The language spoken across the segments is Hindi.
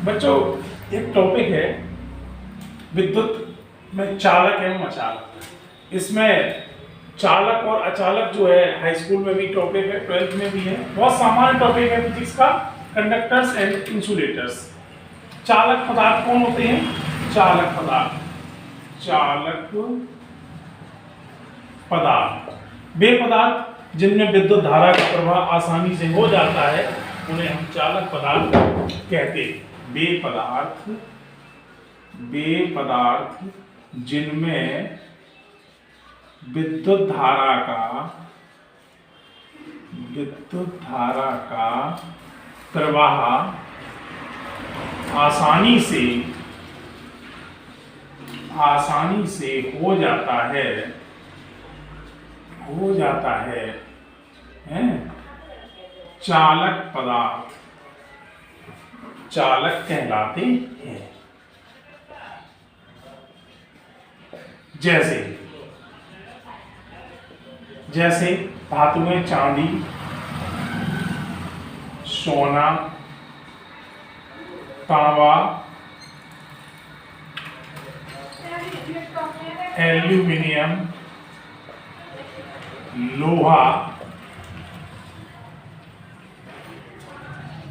बच्चों, एक टॉपिक है विद्युत में चालक एवं अचालक। इसमें चालक और अचालक जो है हाई स्कूल में भी टॉपिक है, 12th में भी है, बहुत सामान्य टॉपिक है फिजिक्स का। Conductors and insulators. चालक पदार्थ कौन होते हैं? चालक पदार्थ वे पदार्थ जिनमें विद्युत धारा का प्रवाह आसानी से हो जाता है उन्हें हम चालक पदार्थ कहते हैं। वे पदार्थ जिनमें विद्युत धारा का प्रवाह आसानी से हो जाता है हैं? चालक पदार्थ चालक कहलाते हैं। जैसे धातुएं चांदी, सोना, तांबा, एल्यूमिनियम, लोहा,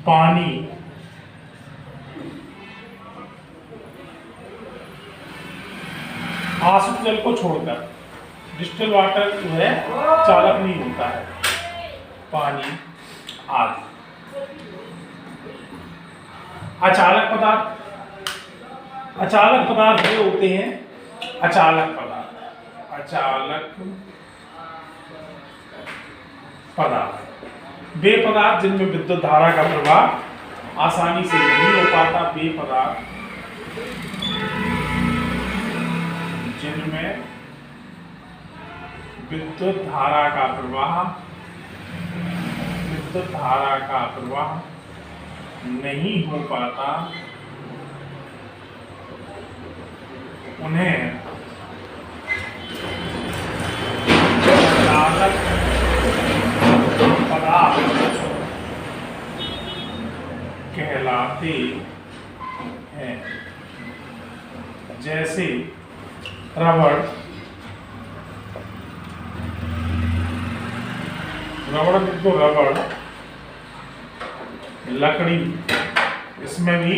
पानी, आसुत जल को छोड़कर डिस्टिल वाटर जो है चालक नहीं होता है, पानी आदि। अचालक पदार्थ ये होते हैं अचालक पदार्थ वे पदार्थ जिनमें विद्युत धारा का प्रवाह आसानी से नहीं हो पाता। वे पदार्थ जिनमें विद्युत धारा का प्रवाह नहीं हो पाता उन्हें चालक पदार्थ कहलाते हैं। जैसे रबड़ लकड़ी, इसमें भी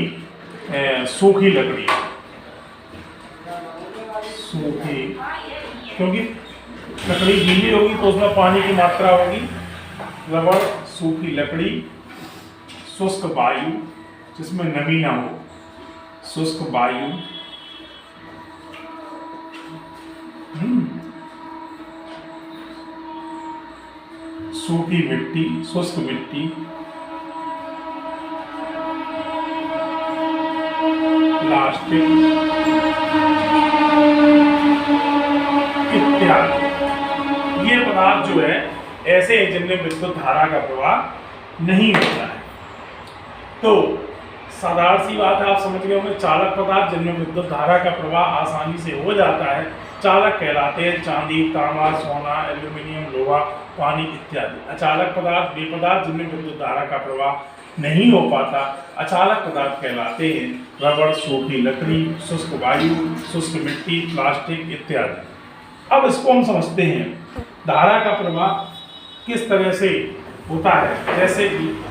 सूखी लकड़ी, क्योंकि लकड़ी गीली होगी तो उसमें पानी की मात्रा होगी। रबड़, सूखी लकड़ी, शुष्क वायु जिसमें नमी ना हो, शुष्क वायु, सूखी मिट्टी, शुष्क मिट्टी, प्लास्टिक इत्यादि। ये पदार्थ जो है ऐसे हैं जिनमें विद्युत धारा का प्रवाह नहीं होता है। तो साधारण सी बात है, आप समझ गए होंगे। चालक पदार्थ जिनमें विद्युत धारा का प्रवाह आसानी से हो जाता है चालक कहलाते हैं। चांदी, तांबा, सोना, एल्यूमिनियम, लोहा, पानी इत्यादि। अचालक पदार्थ वे पदार्थ जिनमें विद्युत धारा का प्रवाह नहीं हो पाता अचालक पदार्थ कहलाते हैं। रबड़, सूखी लकड़ी, शुष्क वायु, शुष्क मिट्टी, प्लास्टिक इत्यादि। अब इसको हम समझते हैं धारा का प्रवाह किस तरह से होता है। जैसे कि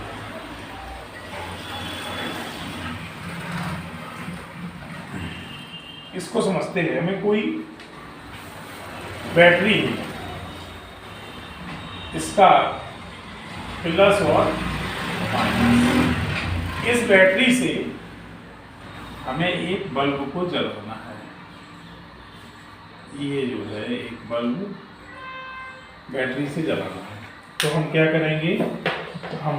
इसको समझते हैं, हमें कोई बैटरी है, इसका प्लस और माइनस। इस बैटरी से हमें एक बल्ब को जलाना है। ये जो है एक बल्ब बैटरी से जलाना है, तो हम क्या करेंगे? हम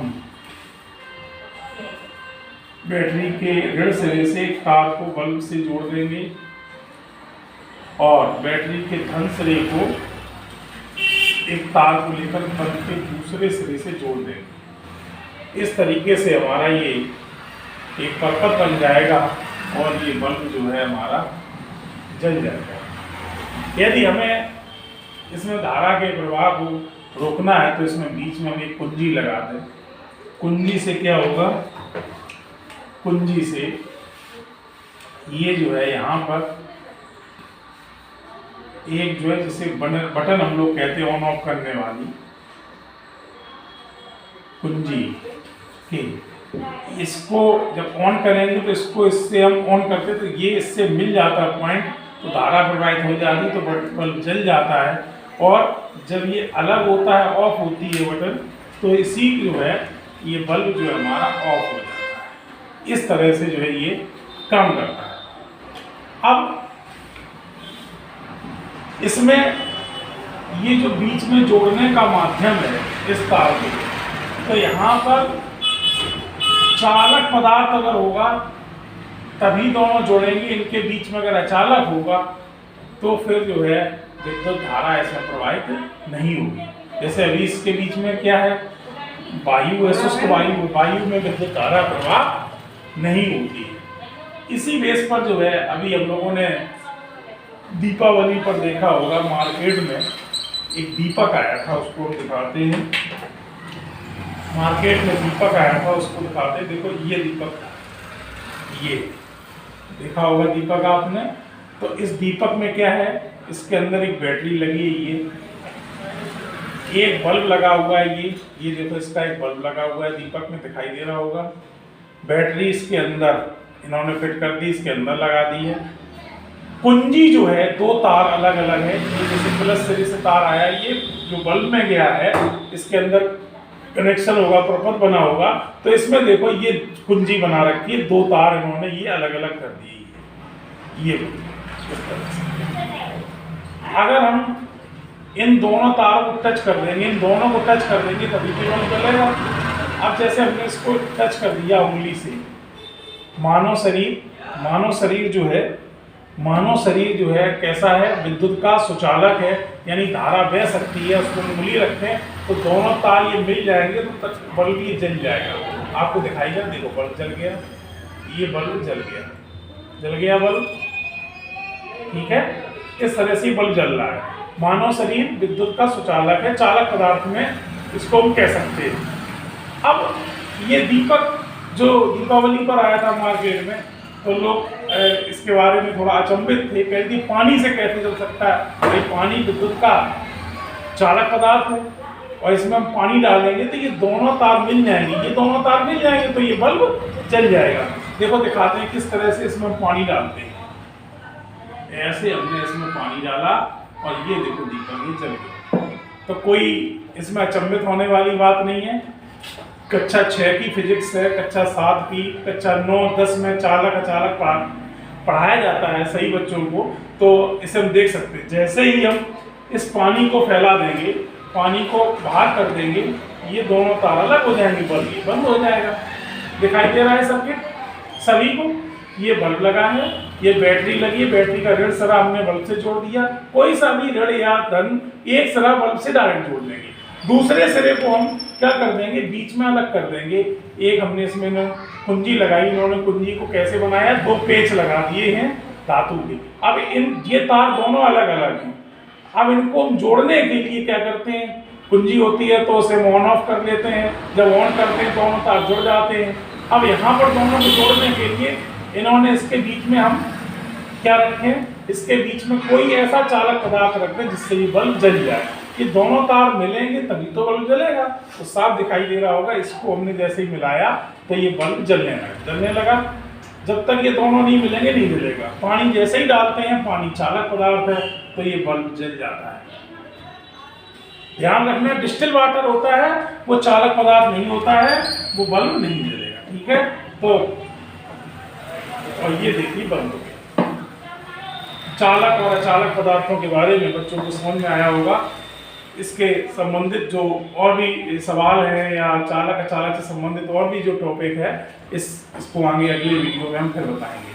बैटरी के ऋण सिरे से एक तार को बल्ब से जोड़ देंगे और बैटरी के धन सिरे को एक तार को लेकर बल्ब के दूसरे सिरे से जोड़ देंगे। इस तरीके से हमारा ये एक परपथ बन जाएगा और ये बल्ब जो है हमारा जल जाएगा। यदि हमें इसमें धारा के प्रवाह को रोकना है तो इसमें बीच में हम एक कुंजी लगा दें। कुंजी से क्या होगा, कुंजी से ये जो है यहाँ पर एक जो है जिसे बटन हम लोग कहते हैं ऑन ऑफ करने वाली कुंजी की, इसको जब ऑन करेंगे तो इसको इससे हम ऑन करते तो ये इससे मिल जाता है पॉइंट, तो धारा प्रवाहित हो जाती तो बल्ब जल जाता है। और जब ये अलग होता है, ऑफ होती है बटन, तो इसी जो है ये बल्ब जो है हमारा ऑफ हो जाता है। इस तरह से जो है ये काम करता है। अब इसमें ये जो बीच में जोड़ने का माध्यम है इस तार के, तो यहाँ पर चालक पदार्थ अगर होगा तभी दोनों जोड़ेंगे, इनके बीच में अगर अचालक होगा तो फिर जो है विद्युत धारा इसमें प्रवाहित नहीं होगी। जैसे अभी इसके बीच में क्या है, वायु है, शुष्क वायु, वायु में विद्युत धारा प्रवाह नहीं होती है। इसी बेस पर जो है अभी हम लोगों ने दीपावली पर देखा होगा, मार्केट में एक दीपक आया था, उसको दिखाते हैं। मार्केट में दीपक आया था, उसको दिखाते हैं। देखो ये दीपक, ये देखा होगा दीपक आपने। तो इस दीपक में क्या है, इसके अंदर एक बैटरी लगी है, ये एक बल्ब लगा हुआ है, ये देखो इसका एक बल्ब लगा हुआ है, दीपक में दिखाई दे रहा होगा। बैटरी इसके अंदर इन्होंने फिट कर दी, इसके अंदर लगा दी है। कुंजी जो है दो तार अलग अलग है, जैसे प्लस से तार आया, ये जो बल्ब में गया है इसके अंदर कनेक्शन होगा, प्रपथ बना होगा, तो इसमें देखो ये कुंजी बना रखी है, दो तार इन्होंने ये अलग अलग कर दी। ये इस तरह से अगर हम इन दोनों तारों को टच कर देंगे, इन दोनों को टच कर देंगे तभी तो बल्ब जलेगा। अब जैसे हमने इसको टच कर दिया उंगली से, मानव शरीर जो है कैसा है, विद्युत का सुचालक है, यानी धारा बह सकती है, उसको उंगली रखें तो दोनों तार ये मिल जाएंगे तो बल्ब ये जल जाएगा। आपको दिखाएगा, देखो बल्ब जल गया, ये बल्ब जल गया बल्ब, ठीक है। इस तरह से बल्ब जल रहा है। मानव शरीर विद्युत का सुचालक है, चालक पदार्थ में इसको हम कह सकते हैं। अब ये दीपक जो दीपावली पर आया था मार्केट में, तो लोग इसके बारे में थोड़ा अचंभित थे, कहते पानी से कैसे जल सकता है, भाई पानी विद्युत का चालक पदार्थ है और इसमें हम पानी डालेंगे तो ये दोनों तार मिल जाएंगे, तो ये बल्ब जल जाएगा। देखो दिखाते हैं किस तरह से इसमें पानी डालते हैं। ऐसे हमने इसमें पानी डाला और ये देखो दीपक ये जल गया। तो कोई इसमें अचंभित होने वाली बात नहीं है। कक्षा 6 की फिजिक्स है, कक्षा 7 की, कक्षा 9, 10 में चालक अचालक पढ़ाया जाता है सही बच्चों को, तो इसे हम देख सकते हैं। जैसे ही हम इस पानी को फैला देंगे, पानी को बाहर कर देंगे, ये दोनों तार अलग हो जाएंगे, बल्ब ये बंद हो जाएगा। दिखाई दे रहा है सर्किट सभी को। ये बल्ब लगा है, ये बैटरी लगी है, बैटरी का ऋण सिरा हमने बल्ब से जोड़ दिया। कोई सा भी ऋण या धन एक सिरा बल्ब से डायरेक्ट जोड़ देंगे, दूसरे सिरे को हम क्या कर देंगे, बीच में अलग कर देंगे। एक हमने इसमें कुंजी लगाई, इन्होंने कुंजी को कैसे बनाया, 2 पेच लगा दिए हैं धातु के। अब ये तार दोनों अलग अलग हैं। अब इनको हम जोड़ने के लिए क्या करते हैं, कुंजी होती है तो उसे ऑन ऑफ कर लेते हैं, जब ऑन करते हैं दोनों तार जुड़ जाते हैं। अब यहाँ पर दोनों को जोड़ने के लिए इन्होंने इसके बीच में हम क्या रखें, इसके बीच में कोई ऐसा चालक पदार्थ रखें जिससे ये बल्ब जल जाए। ये दोनों तार मिलेंगे तभी तो बल्ब जलेगा। तो साफ दिखाई दे रहा होगा, इसको हमने जैसे ही मिलाया तो ये बल्ब जलने लगा। जब तक ये दोनों नहीं मिलेंगे नहीं जलेगा। पानी जैसे ही डालते हैं, पानी चालक पदार्थ है तो ये बल्ब जल जाता है। ध्यान रखना, डिस्टिल वाटर होता है वो चालक पदार्थ नहीं होता है, वो बल्ब नहीं जलेगा, ठीक है। तो और ये देखिए बल्ब हो गया। चालक और अचालक पदार्थों के बारे में बच्चों को समझ में आया होगा। इसके संबंधित जो और भी सवाल हैं या चालक अचालक से संबंधित और भी जो टॉपिक है, इसको आगे अगले वीडियो में हम फिर बताएंगे।